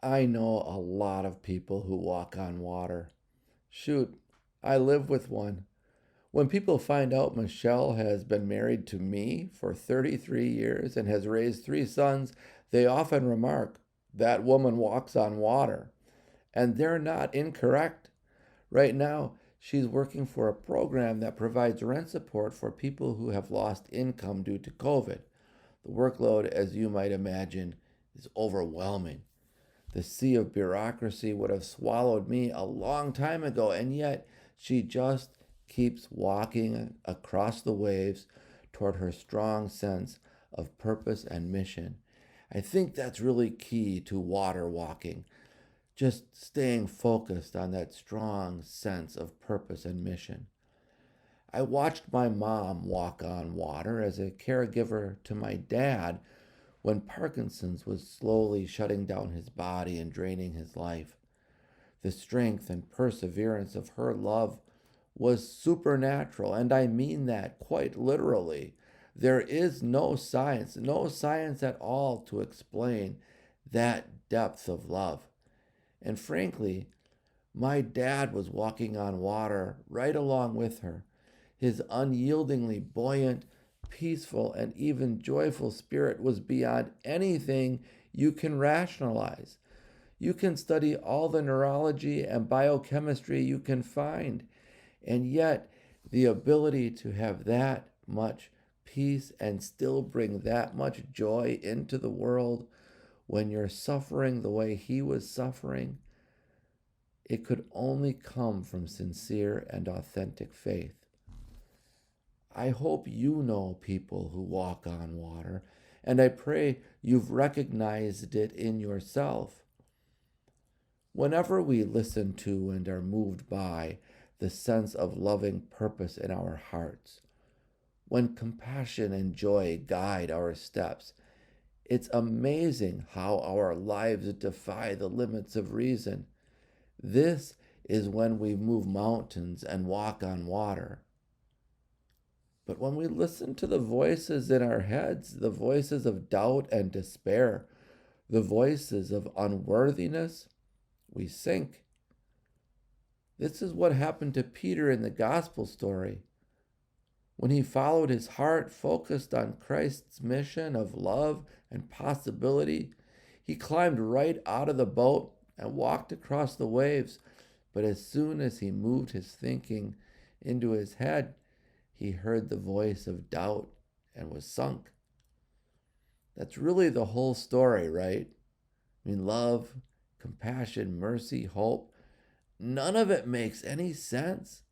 I know a lot of people who walk on water. Shoot, I live with one. When people find out Michelle has been married to me for 33 years and has raised three sons, they often remark, that woman walks on water. And they're not incorrect. Right now, she's working for a program that provides rent support for people who have lost income due to COVID. The workload, as you might imagine, is overwhelming. The sea of bureaucracy would have swallowed me a long time ago, and yet she just keeps walking across the waves toward her strong sense of purpose and mission. I think that's really key to water walking, just staying focused on that strong sense of purpose and mission. I watched my mom walk on water as a caregiver to my dad when Parkinson's was slowly shutting down his body and draining his life. The strength and perseverance of her love was supernatural, and I mean that quite literally. There is no science at all to explain that depth of love. And frankly, my dad was walking on water right along with her. His unyieldingly buoyant, peaceful, and even joyful spirit was beyond anything you can rationalize. You can study all the neurology and biochemistry you can find, and yet the ability to have that much peace and still bring that much joy into the world when you're suffering the way he was suffering, it could only come from sincere and authentic faith. I hope you know people who walk on water, and I pray you've recognized it in yourself. Whenever we listen to and are moved by the sense of loving purpose in our hearts, when compassion and joy guide our steps, it's amazing how our lives defy the limits of reason. This is when we move mountains and walk on water. But when we listen to the voices in our heads, the voices of doubt and despair, the voices of unworthiness, we sink. This is what happened to Peter in the gospel story. When he followed his heart, focused on Christ's mission of love and possibility, he climbed right out of the boat and walked across the waves. But as soon as he moved his thinking into his head, he heard the voice of doubt and was sunk. That's really the whole story, right? I mean, love, compassion, mercy, hope, none of it makes any sense.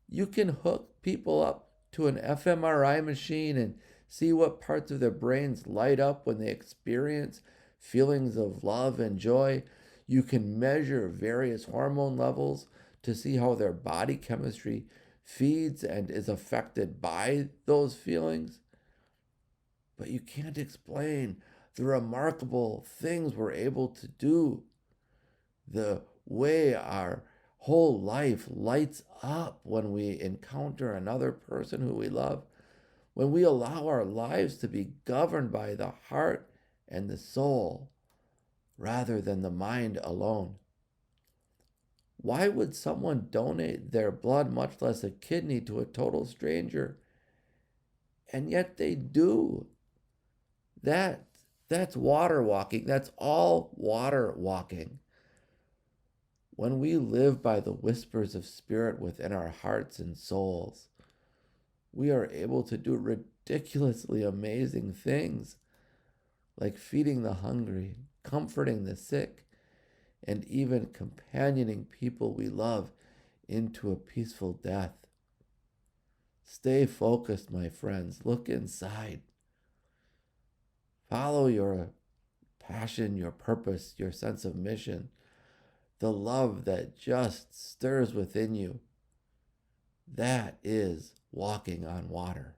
You can hook people up to an fMRI machine and see what parts of their brains light up when they experience feelings of love and joy. You can measure various hormone levels to see how their body chemistry feeds and is affected by those feelings. But you can't explain the remarkable things we're able to do, the way our whole life lights up when we encounter another person who we love, when we allow our lives to be governed by the heart and the soul rather than the mind alone. Why would someone donate their blood, much less a kidney, to a total stranger? And yet they do. That's water walking. That's all water walking. When we live by the whispers of spirit within our hearts and souls, we are able to do ridiculously amazing things, like feeding the hungry, comforting the sick, and even companioning people we love into a peaceful death. Stay focused, my friends. Look inside. Follow your passion, your purpose, your sense of mission, the love that just stirs within you. That is walking on water.